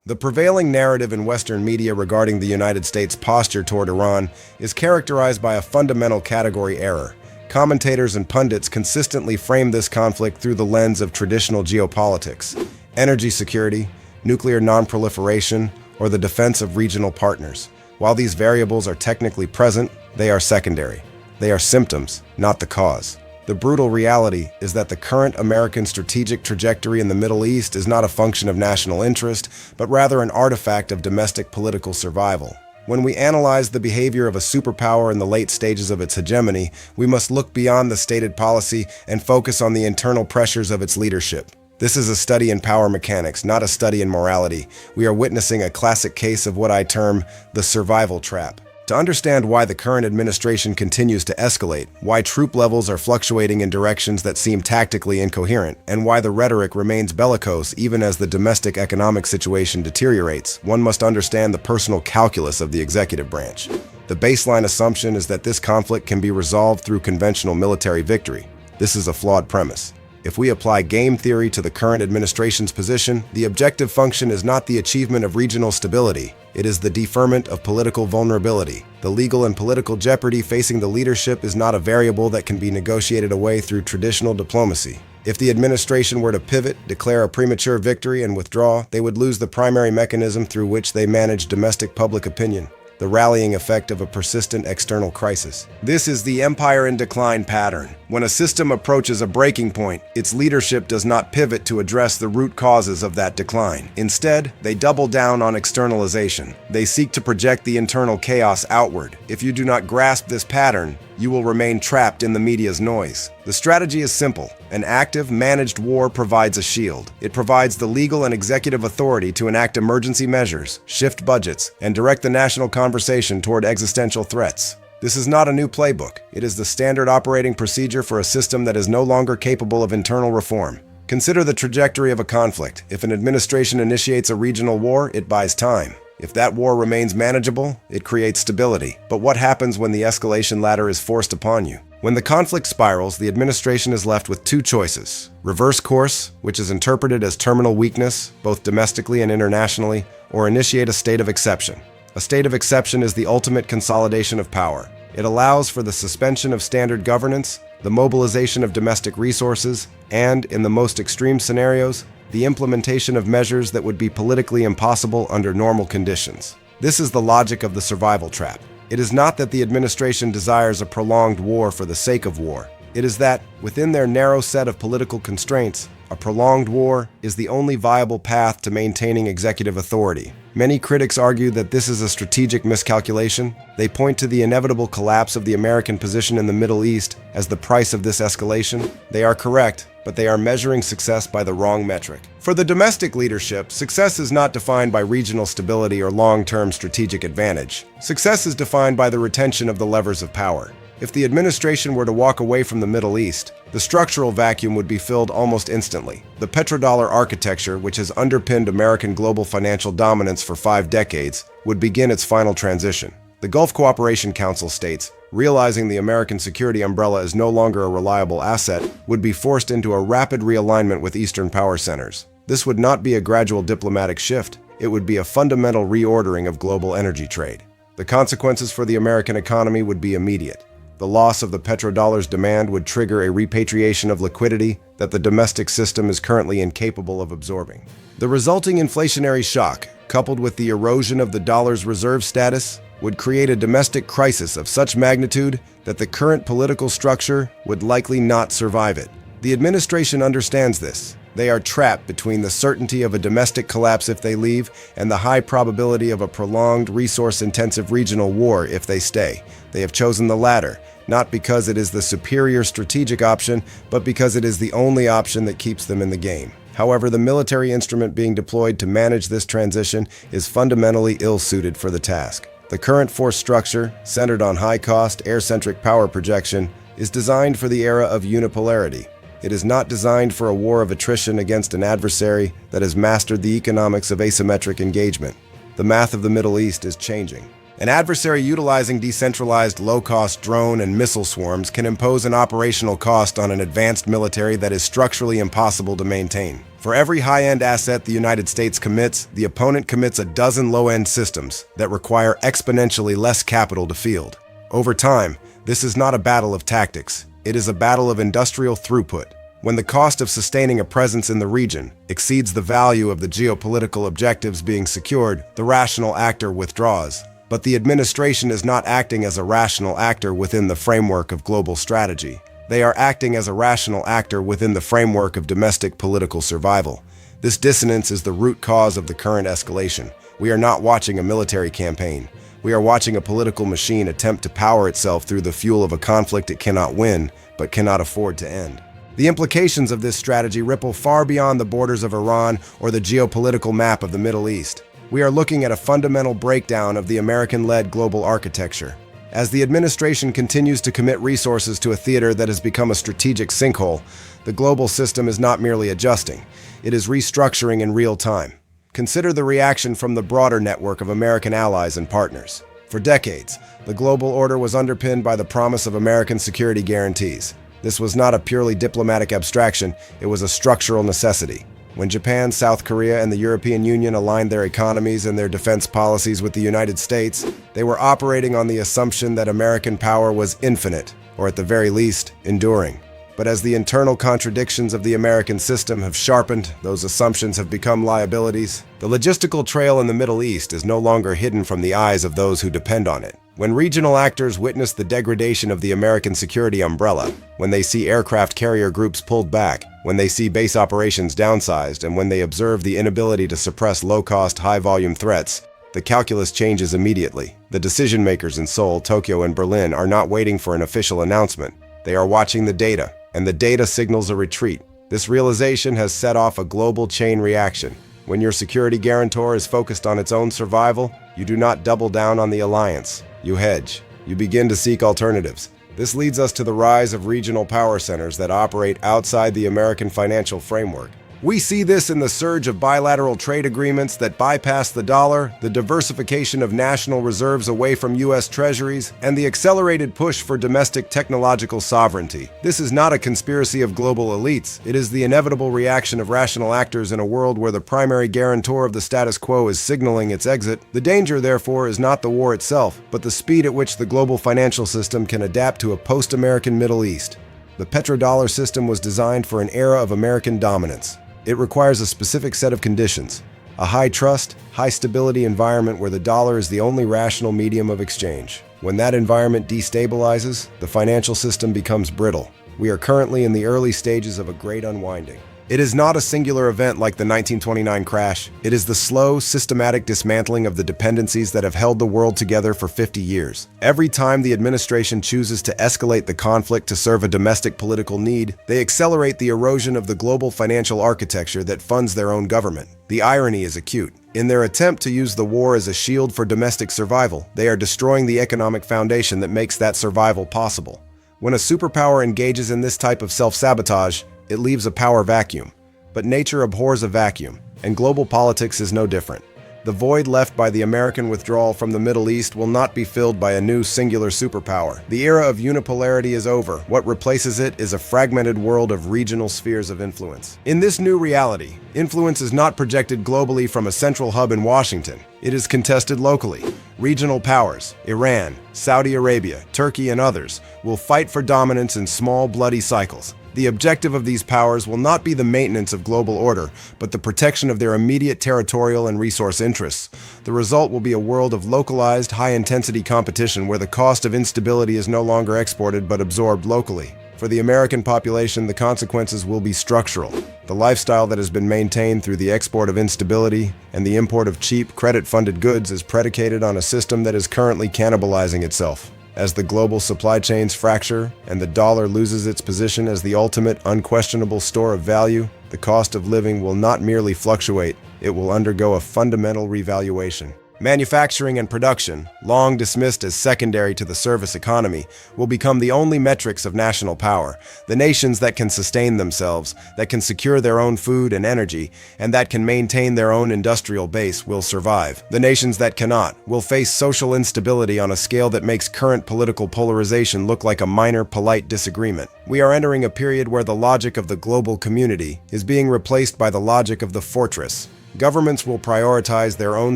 The prevailing narrative in Western media regarding the United States' posture toward Iran is characterized by a fundamental category error. Commentators and pundits consistently frame this conflict through the lens of traditional geopolitics, energy security, nuclear non-proliferation, or the defense of regional partners. While these variables are technically present, they are secondary. They are symptoms, not the cause. The brutal reality is that the current American strategic trajectory in the Middle East is not a function of national interest, but rather an artifact of domestic political survival. When we analyze the behavior of a superpower in the late stages of its hegemony, we must look beyond the stated policy and focus on the internal pressures of its leadership. This is a study in power mechanics, not a study in morality. We are witnessing a classic case of what I term the survival trap. To understand why the current administration continues to escalate, why troop levels are fluctuating in directions that seem tactically incoherent, and why the rhetoric remains bellicose even as the domestic economic situation deteriorates, one must understand the personal calculus of the executive branch. The baseline assumption is that this conflict can be resolved through conventional military victory. This is a flawed premise. If we apply game theory to the current administration's position, the objective function is not the achievement of regional stability. It is the deferment of political vulnerability. The legal and political jeopardy facing the leadership is not a variable that can be negotiated away through traditional diplomacy. If the administration were to pivot, declare a premature victory, and withdraw, they would lose the primary mechanism through which they manage domestic public opinion, the rallying effect of a persistent external crisis. This is the empire in decline pattern. When a system approaches a breaking point, its leadership does not pivot to address the root causes of that decline. Instead, they double down on externalization. They seek to project the internal chaos outward. If you do not grasp this pattern, you will remain trapped in the media's noise. The strategy is simple. An active, managed war provides a shield. It provides the legal and executive authority to enact emergency measures, shift budgets, and direct the national conversation toward existential threats. This is not a new playbook. It is the standard operating procedure for a system that is no longer capable of internal reform. Consider the trajectory of a conflict. If an administration initiates a regional war, it buys time. If that war remains manageable, it creates stability. But what happens when the escalation ladder is forced upon you? When the conflict spirals, the administration is left with two choices: reverse course, which is interpreted as terminal weakness, both domestically and internationally, or initiate a state of exception. A state of exception is the ultimate consolidation of power. It allows for the suspension of standard governance, the mobilization of domestic resources, and, in the most extreme scenarios, the implementation of measures that would be politically impossible under normal conditions. This is the logic of the survival trap. It is not that the administration desires a prolonged war for the sake of war. It is that, within their narrow set of political constraints, a prolonged war is the only viable path to maintaining executive authority. Many critics argue that this is a strategic miscalculation. They point to the inevitable collapse of the American position in the Middle East as the price of this escalation. They are correct, but they are measuring success by the wrong metric. For the domestic leadership, success is not defined by regional stability or long-term strategic advantage. Success is defined by the retention of the levers of power. If the administration were to walk away from the Middle East, the structural vacuum would be filled almost instantly. The petrodollar architecture, which has underpinned American global financial dominance for 5 decades, would begin its final transition. The Gulf Cooperation Council states, realizing the American security umbrella is no longer a reliable asset, would be forced into a rapid realignment with Eastern power centers. This would not be a gradual diplomatic shift. It would be a fundamental reordering of global energy trade. The consequences for the American economy would be immediate. The loss of the petrodollar's demand would trigger a repatriation of liquidity that the domestic system is currently incapable of absorbing. The resulting inflationary shock, coupled with the erosion of the dollar's reserve status, would create a domestic crisis of such magnitude that the current political structure would likely not survive it. The administration understands this. They are trapped between the certainty of a domestic collapse if they leave and the high probability of a prolonged, resource-intensive regional war if they stay. They have chosen the latter, not because it is the superior strategic option, but because it is the only option that keeps them in the game. However, the military instrument being deployed to manage this transition is fundamentally ill-suited for the task. The current force structure, centered on high-cost, air-centric power projection, is designed for the era of unipolarity. It is not designed for a war of attrition against an adversary that has mastered the economics of asymmetric engagement. The math of the Middle East is changing. An adversary utilizing decentralized low-cost drone and missile swarms can impose an operational cost on an advanced military that is structurally impossible to maintain. For every high-end asset the United States commits, the opponent commits a dozen low-end systems that require exponentially less capital to field. Over time, this is not a battle of tactics. It is a battle of industrial throughput. When the cost of sustaining a presence in the region exceeds the value of the geopolitical objectives being secured, the rational actor withdraws. But the administration is not acting as a rational actor within the framework of global strategy. They are acting as a rational actor within the framework of domestic political survival. This dissonance is the root cause of the current escalation. We are not watching a military campaign. We are watching a political machine attempt to power itself through the fuel of a conflict it cannot win, but cannot afford to end. The implications of this strategy ripple far beyond the borders of Iran or the geopolitical map of the Middle East. We are looking at a fundamental breakdown of the American-led global architecture. As the administration continues to commit resources to a theater that has become a strategic sinkhole, the global system is not merely adjusting, it is restructuring in real time. Consider the reaction from the broader network of American allies and partners. For decades, the global order was underpinned by the promise of American security guarantees. This was not a purely diplomatic abstraction, it was a structural necessity. When Japan, South Korea, and the European Union aligned their economies and their defense policies with the United States, they were operating on the assumption that American power was infinite, or at the very least, enduring. But as the internal contradictions of the American system have sharpened, those assumptions have become liabilities. The logistical trail in the Middle East is no longer hidden from the eyes of those who depend on it. When regional actors witness the degradation of the American security umbrella, when they see aircraft carrier groups pulled back, when they see base operations downsized, and when they observe the inability to suppress low-cost, high-volume threats, the calculus changes immediately. The decision-makers in Seoul, Tokyo, and Berlin are not waiting for an official announcement. They are watching the data, and the data signals a retreat. This realization has set off a global chain reaction. When your security guarantor is focused on its own survival, you do not double down on the alliance. You hedge. You begin to seek alternatives. This leads us to the rise of regional power centers that operate outside the American financial framework. We see this in the surge of bilateral trade agreements that bypass the dollar, the diversification of national reserves away from U.S. treasuries, and the accelerated push for domestic technological sovereignty. This is not a conspiracy of global elites. It is the inevitable reaction of rational actors in a world where the primary guarantor of the status quo is signaling its exit. The danger, therefore, is not the war itself, but the speed at which the global financial system can adapt to a post-American Middle East. The petrodollar system was designed for an era of American dominance. It requires a specific set of conditions, a high-trust, high-stability environment where the dollar is the only rational medium of exchange. When that environment destabilizes, the financial system becomes brittle. We are currently in the early stages of a great unwinding. It is not a singular event like the 1929 crash. It is the slow, systematic dismantling of the dependencies that have held the world together for 50 years. Every time the administration chooses to escalate the conflict to serve a domestic political need, they accelerate the erosion of the global financial architecture that funds their own government. The irony is acute. In their attempt to use the war as a shield for domestic survival, they are destroying the economic foundation that makes that survival possible. When a superpower engages in this type of self-sabotage, it leaves a power vacuum. But nature abhors a vacuum, and global politics is no different. The void left by the American withdrawal from the Middle East will not be filled by a new singular superpower. The era of unipolarity is over. What replaces it is a fragmented world of regional spheres of influence. In this new reality, influence is not projected globally from a central hub in Washington. It is contested locally. Regional powers, Iran, Saudi Arabia, Turkey, and others, will fight for dominance in small, bloody cycles. The objective of these powers will not be the maintenance of global order, but the protection of their immediate territorial and resource interests. The result will be a world of localized, high-intensity competition where the cost of instability is no longer exported but absorbed locally. For the American population, the consequences will be structural. The lifestyle that has been maintained through the export of instability and the import of cheap, credit-funded goods is predicated on a system that is currently cannibalizing itself. As the global supply chains fracture and the dollar loses its position as the ultimate, unquestionable store of value, the cost of living will not merely fluctuate, it will undergo a fundamental revaluation. Manufacturing and production, long dismissed as secondary to the service economy, will become the only metrics of national power. The nations that can sustain themselves, that can secure their own food and energy, and that can maintain their own industrial base will survive. The nations that cannot will face social instability on a scale that makes current political polarization look like a minor, polite disagreement. We are entering a period where the logic of the global community is being replaced by the logic of the fortress. Governments will prioritize their own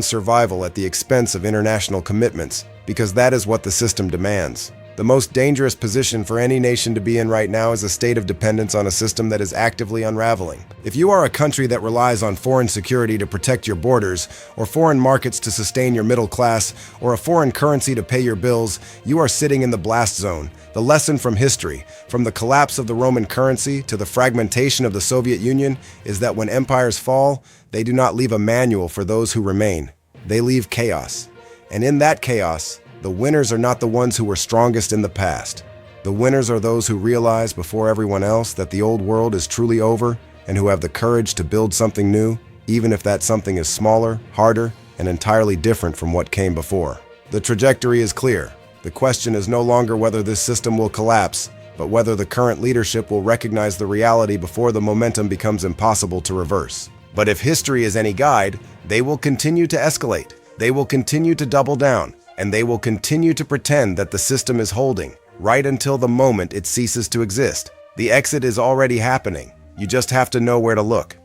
survival at the expense of international commitments, because that is what the system demands. The most dangerous position for any nation to be in right now is a state of dependence on a system that is actively unraveling. If you are a country that relies on foreign security to protect your borders, or foreign markets to sustain your middle class, or a foreign currency to pay your bills, you are sitting in the blast zone. The lesson from history, from the collapse of the Roman currency to the fragmentation of the Soviet Union, is that when empires fall, they do not leave a manual for those who remain. They leave chaos. And in that chaos, the winners are not the ones who were strongest in the past. The winners are those who realize before everyone else that the old world is truly over and who have the courage to build something new, even if that something is smaller, harder, and entirely different from what came before. The trajectory is clear. The question is no longer whether this system will collapse, but whether the current leadership will recognize the reality before the momentum becomes impossible to reverse. But if history is any guide, they will continue to escalate. They will continue to double down, and they will continue to pretend that the system is holding, right until the moment it ceases to exist. The exit is already happening. You just have to know where to look.